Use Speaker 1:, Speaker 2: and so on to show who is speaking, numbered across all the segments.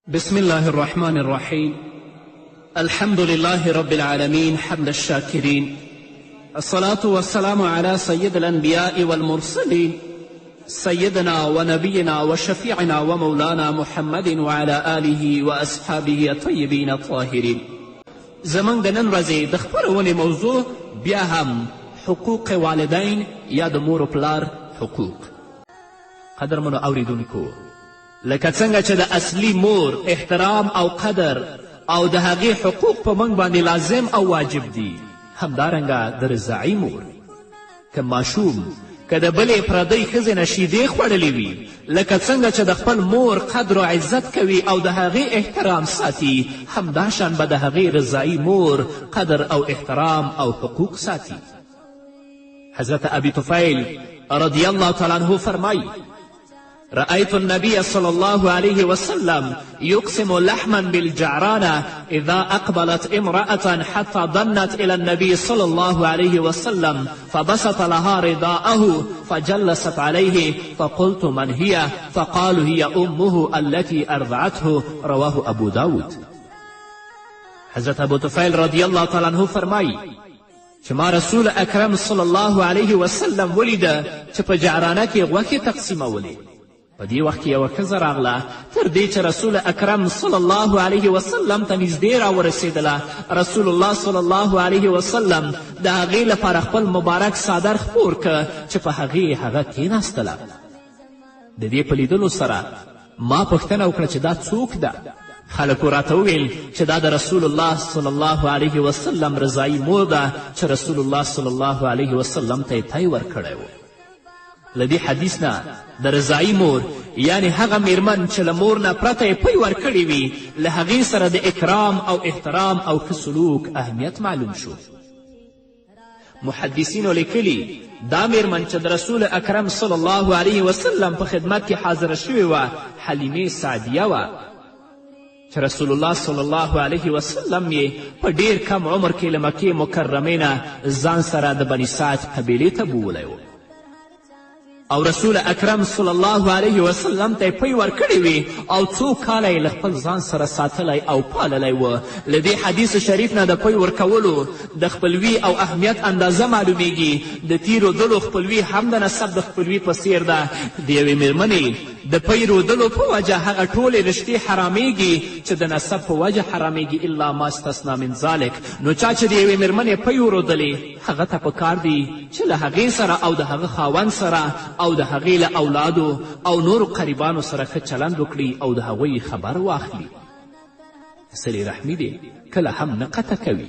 Speaker 1: بسم الله الرحمن الرحيم. الحمد لله رب العالمين حمد الشاكرين، الصلاة والسلام على سيد الأنبياء والمرسلين سيدنا ونبينا وشفيعنا ومولانا محمد وعلى آله وأصحابه الطيبين الطاهرين. زموږ د نن ورځې د خپرونې موضوع بیا هم حقوق والدین یا د مور و پلار حقوق. قدرمنو اوریدونکو، لکه څنګه چې د اصلي مور احترام او قدر او د هغې حقوق په موږ باندې لازم او واجب دي، همدارنګه د رضاعي مور که ماشوم که د بلې پردۍ ښځې نه شیدې خوړلې وي، لکه څنګه چې د خپل مور قدر و عزت کوي او د هغې احترام ساتي، همداشان به د هغې رضاعي مور قدر او احترام او حقوق ساتي. حضرت ابي طفیل رضی الله تعالی عنه فرمایي: رأيت النبي صلى الله عليه وسلم يقسم لحما بالجعرانة إذا أقبلت امرأة حتى ضنت إلى النبي صلى الله عليه وسلم فبسط لها رداءه فجلست عليه فقلت من هي؟ فقالوا هي أمه التي أرضعته. رواه أبو داود. حضرت ابو طفیل رضی الله تعالی عنه فرمایي چې ما رسول اکرم صلی الله علیه وسلم ولیده چې په جعرانه کې غوښې تقسیمولې. په دې وخت کې یوه ښځه راغله، تر دې چې رسول اکرم صلی الله علیه وسلم ته نږدې راورسېدله. رسول الله صلی الله علیه وسلم د هغې لپاره خپل مبارک څادر خپور که چې په هغې هغه کېناستله. د دې په لیدلو سره ما پوښتنه وکړه چې دا څوک ده؟ خلکو راته وویل چې دا د رسول الله صلی الله علیه وسلم رضاعي مور ده چې رسول الله صلی الله علیه وسلم ته یې تی ورکړی و. له دې حدیث نه د رضاعي مور یعنی هغه میرمن چې له مور نه پرته یې پی ورکړې وي، له هغې سره د اکرام او احترام او ښه سلوک اهمیت معلوم شو. محدثینو لیکلي دا میرمن چې د رسول اکرم صلی الله علیه وسلم په خدمت کې حاضره شوې وه حلیمې سعدیه وه چې رسول الله صلی الله علیه وسلم یې په ډیر کم عمر کې له مکې مکرمې نه ځان سره د بني سعد قبیلې ته بوولی و او رسول اکرم صلی الله علیه وسلم ته یې پی ورکړې وي او څو کاله یې له خپل ځان سره ساتلی او پاللی و. له دې حدیث شریف نه د پی ورکولو د خپلوي او اهمیت اندازه معلومیږي. د تیر رودلو خپلوي هم د نسب د خپلوي په څیر ده. د یوې میرمنې د پی رودلو په وجه هغه ټولې رشتې حرامیږي چې د نسب په وجه حرامیږي الا ما استثنا من ذلک. نو چا چې د یوې میرمنې پی ورودلې هغه ته پکار دی چې له هغې سره او د هغه خاوند سره او د هغې له اولادو او نورو قریبانو سره ښه چلند وکړي او د هغوی خبر واخلي. صلې رحمي دی کله هم نه قطع کوي.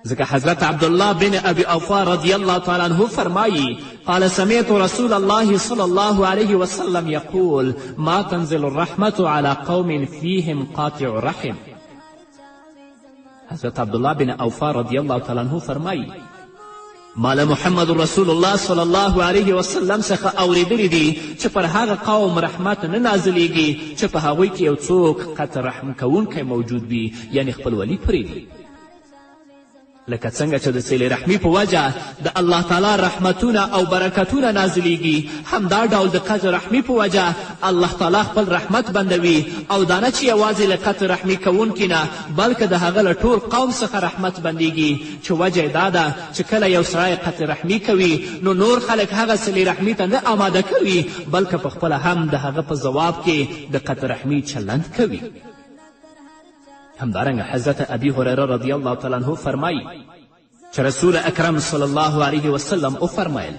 Speaker 1: ځکه حضرت عبدالله بن ابي اوفا رضی الله تعالی عنه فرمایي: قال سمعت رسول الله صلی الله علیه وسلم یقول ما تنزل الرحمة على قوم فیهم قاطع رحم. حضرت عبدالله بن اوفا رضی الله تعالی عنه فرمایي ما له محمد رسول الله صلی الله علیه وسلم څخه اوریدلی دي چې پر هغه قوم رحمت نه نازلیږي چې په هغوی کې یو څوک قطع رحم کوونکی موجود وي، یعنی خپلولي پرېږدي. لکه څنګه چې د صلې رحمي په وجه د الله تعالی رحمتونه او برکتونه نازلیږي، همدا ډول د قطع رحمي په وجه الله تعالی خپل رحمت بندوي. او دا نه چې یوازې له قطع رحمي کوونکي نه بلکې د هغه له ټول قوم څخه رحمت بندیږي، چې وجه یې دا ده چې کله یو سړی قطع رحمي کوي نو نور خلک هغه صلې رحمي ته نه آماده کوي بلکې پخپله هم د هغه په ځواب کې د قطع رحمي چلند کوي. همدارنګه حضرت ابي هریره رضی الله تعالی عنه فرمایي چې رسول اکرم صلی الله علیه وسلم وفرمایل: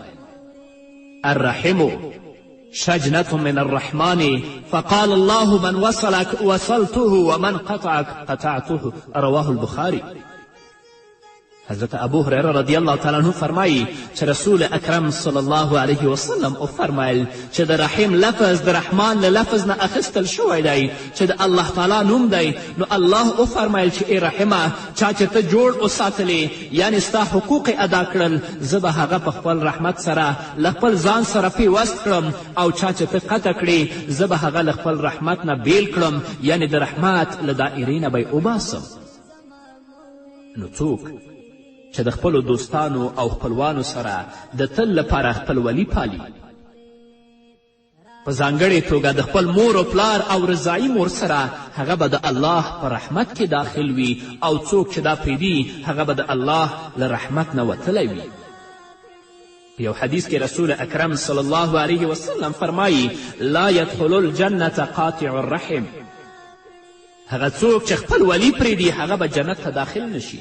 Speaker 1: الرحم شجنة من الرحمن فقال الله من وصلك وصلته ومن قطعك قطعته. رواه البخاري. حضرت ابو هریره رضی الله تعالی عنه فرمایي چې رسول اکرم صلی الله علیه وسلم وفرمایل چې د رحم لفظ د رحمان له لفظ نه اخیستل شوی دی چې د الله تعالی نوم دی. نو الله وفرمایل چې ای رحمه چا چې ته جوړ وساتلې یعنی ستا حقوق ادا کړل زه به هغه په خپل رحمت سره له خپل ځان سره پیوست کړم او چا چې ته قطع کړې زه به هغه له خپل رحمت نه بیل کړم یعنی د رحمت له دایرې نه به یې وباسم. نو څوک چې د خپلو دوستانو او خپلوانو سره د تل لپاره خپلولي پالي په ځانګړې توګه د خپل مور و پلار او رضایي مور سره هغه به د الله په رحمت کې داخل وي او څوک چې دا پرېږدي هغه به د الله له رحمت نه وتلی وي. په یو حدیث کې رسول اکرم صلی الله علیه وسلم فرمایي لا یدخل الجنة قاطع الرحم، هغه څوک چې خپل ولی پرېږدي هغه به جنت ته داخل نشي.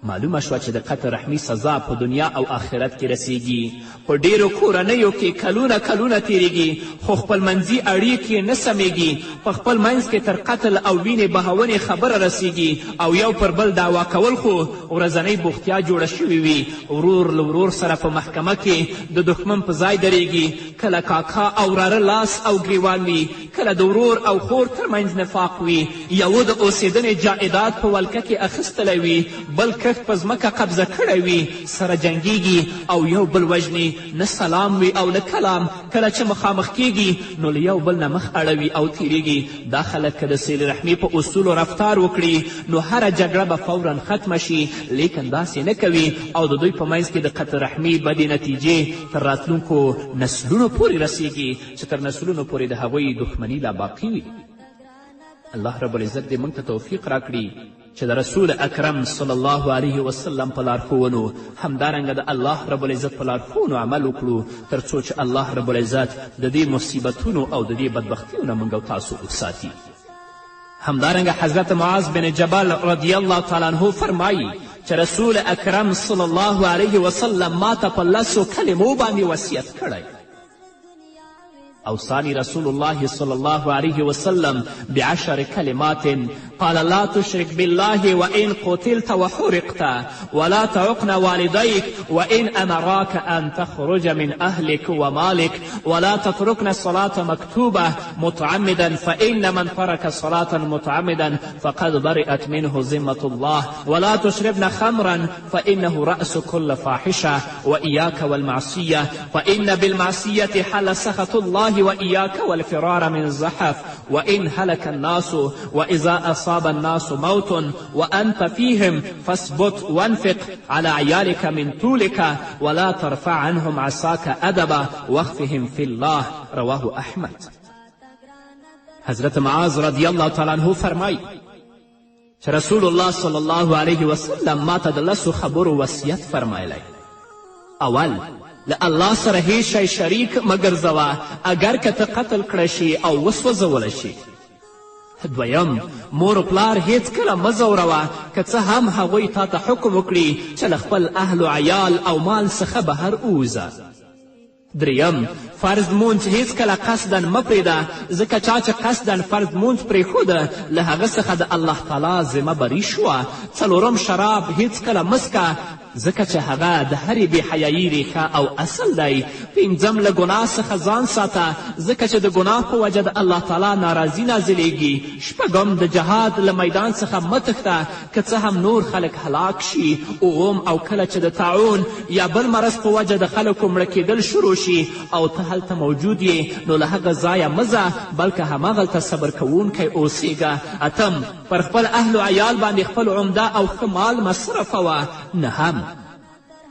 Speaker 1: معلومه شوه چې د قطع رحمي سزا په دنیا او آخرت کې رسیږي. په ډیرو کورنیو کې کلونه تیریږي خو خپل منځي اړیکې نه سمیږي، په خپل منځ کې تر قتل او وینې بهونې خبره رسیږي او یو پر بل دعوا کول خو ورځنۍ بوختیا جوړه شوې وي. ورور له ورور سره په محکمه کې د دښمن په ځای درېږي، کله کاکا او وراره لاس او ګریوان وي، کله د ورور او خور ترمنځ نفاق وي، یوه د اوسېدنې جائداد په ولکه کې اخیستلی وي، بل کښت په ځمکه قبضه کړی وي، سره جنګیږي او یو بل وژني، نه سلام وي او نه کلام. کله چې مخامخ کیږي نو له یو بل نه مخ اړوي او تیریږي. دا خلک که د سیل رحمي په اصولو رفتار وکړي نو هره جګړه به فورا ختمه شي، لیکن داسې نه کوي او د دوی په منځ کې د قطع رحمي بدې نتیجې تر راتلونکو نسلونو پورې رسیږي چې تر نسلونو پورې د هغوی دښمني لا باقي وي. الله رب العزت دې موږ ته توفیق راکړي چې د رسول اکرم صلی الله علیه وسلم په لارښوونو همدارنګه د الله رب العزت په لارښوونو عمل وکړو تر څو چې الله رب العزت د دې مصیبتونو او د دې بدبختیو نه موږ او تاسو وساتي. همدارنګه حضرت معاذ بن جبل رضی الله تعالی عنه فرمایي چې رسول اکرم صلی الله علیه وسلم ما ته په 10 کلمو باندې وصیت کړی. أوصاني رسول الله صلى الله عليه وسلم ب10 كلمات قال لا تشرك بالله وإن قتلت وحرقت ولا تعقن والديك وإن أمراك أن تخرج من أهلك ومالك ولا تتركن الصلاة مكتوبة متعمدا فإن من ترك صلاة متعمدا فقد برئت منه ذمة الله ولا تشربن خمرا فإنه رأس كل فاحشة وإياك والمعصية فإن بالمعصية حل سخط الله وإياك والفرار من الزحف وإن هلك الناس وإذا أصاب الناس موت وأنت فيهم فاثبت وانفق على عيالك من طولك ولا ترفع عنهم عصاك أدبا واخفهم في الله رواه أحمد. حضرت معاذ رضی الله تعالی عنه فرمای چې رسول الله صلی الله علیه وسلم ما ته د 10 خبرو وصیت فرمایلی. اول، له الله سره هیڅ شی شریک مه ګرځوه اگر که ته قتل کړی شي او وسوځولی شي. دویم، مور و پلار هیڅکله مه ځوروه که څه هم هغوی تا ته حکم وکړي چې له خپل اهل و عیال او مال څخه بهر ووځه. دریم، فرض مونځ هیڅکله قصدا مه پرېږده ځکه چا چې قصدا فرض مونځ پرېښوده له هغه څخه د الله تعالی ذمه بري شوه. څلورم، شراب هیڅکله مه څکه ځکه چې هغه د هرې بېحیایي ریښه او اصل دی. پنځم، له ګناه څخه ځان ساته ځکه چې د ګناه په وجه د الله تعالی ناراضي نازلیږي. شپږم، د جهاد له میدان څخه مه تښته که څه هم نور خلک هلاک شي. اووم، او کله چې د طاعون یا بل مرض په وجه د خلکو مړه کېدل شروع شي او ته هلته موجود یې نو له هغه ځایه مه ځه بلکې هماغلته صبر کوونکی اوسېږه. اتم، پر خپل اهل و عیال باندې خپل عمده او ښه مال مصرفوه. نهم،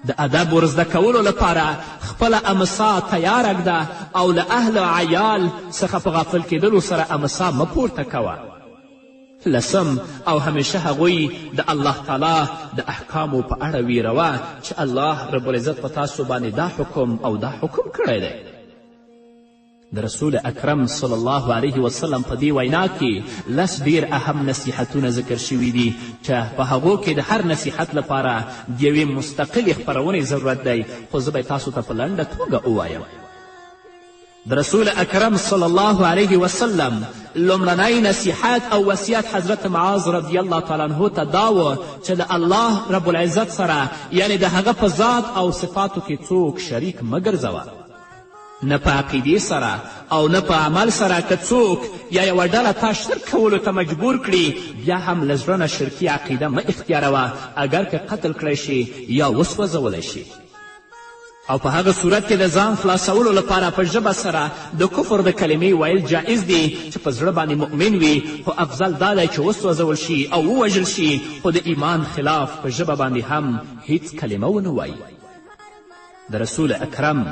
Speaker 1: د ادب ورزده کولو لپاره خپله امسا تیاره ږده او له اهل و عیال څخه په غافل کېدلو سره امسا مه پورته کوه. لسم، او همیشه هغوی د الله تعالی د احکامو په اړه ویروه چې الله رب العزت په تاسو باندې دا حکم او دا حکم کړی دی. د رسول اکرم صلی الله علیه وسلم په دې وینا کې 10 ډیر اهم نصیحتونه ذکر شوي دي چې په هغو کې د هر نصیحت لپاره د یوې مستقلې خپرونې ضرورت دی، خو زه به تاسو ته په لنډه توګه ووایم. د رسول اکرم صلی الله علیه وسلم لومړنی نصیحت او وصیت حضرت معاذ رضی الله تعالی عنه ته دا و چې د الله رب العزت سره یعنی د هغه په ذات او صفاتو کې څوک شریک مه ګرځوه. نه په عقیدې سره او نه په عمل سره که څوک یا یوه ډله تا شرک کولو ته مجبور کړي بیا هم له زړه نه شرکي عقیده مه اختیاروه اگر که قتل کړی شي یا وسوځولی شي. او په هغه صورت کې د ځان خلاصولو لپاره په ژبه سره د کفر د کلمې ویل جایز دي چې په زړه باندې مؤمن وي، خو افضل دا دی چې وسوځول شي او ووژل شي خو د ایمان خلاف په ژبه باندې هم هیڅ کلمه ونه وایي. د رسول اکرم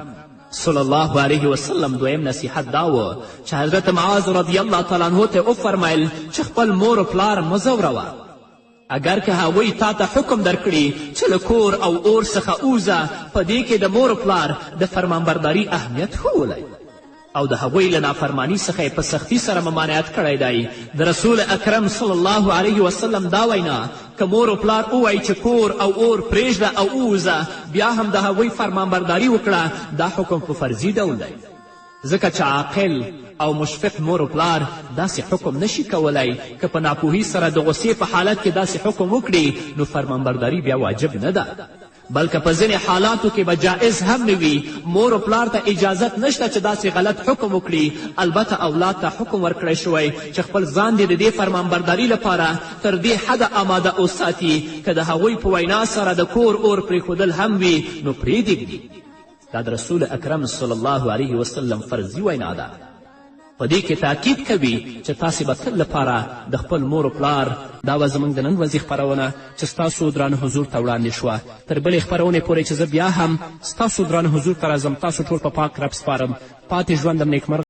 Speaker 1: صلی الله علیه وسلم دویم نصیحت دا و چې حضرت معاذ رضی الله تعالی عنه ته وفرمیل چې خپل مور و پلار مه ځوروه، اگر که هغوی تا ته حکم درکړي چې له کور او اور څخه اوزه، په دې کې د مور و پلار د فرمانبرداري اهمیت ښوولی او د هغوی له نافرمانی څخه یې په سختي سره ممانعت کړی دی. د رسول اکرم صلی الله علیه وسلم دا وینا که مور و پلار ووایي چې کور او اور پرېږده او اووځه، بیا هم د هغوی فرمانبرداري وکړه، دا حکم په فرضي ډول دی، ځکه چې عاقل او مشفق مور و پلار داسې حکم نشي کولی که په ناپوهي سره د غصې په حالت کې داسې حکم وکړي نو فرمانبرداري بیا واجب نه ده، بلکه په ځینې حالاتو کې به جایز هم نه وي. مور و پلار ته اجازت نشته چې داسې غلط حکم وکړي، البته اولاد ته حکم ورکړی شوی چې خپل ځان دې د دې فرمانبرداري لپاره تر دې حده آماده وساتي که د هغوی په وینا سره د کور اور پرېښودل هم وي نو پرېږدي. دا د رسول اکرم صلی الله علیه وسلم فرضي وینا ده. په دې کې تاکید کوي چې تاسې به تل لپاره د خپل مور و پلار. دا وه زموږ د نن ورځې خپرونه چې ستاسو درانه حضور ته وړاندې شوه. تر بلې خپرونې پورې چې زه بیا هم ستاسو درانه حضور ته راځم، تاسو ټول په پاک رب سپارم. پاتې ژوندم نیکمرغه.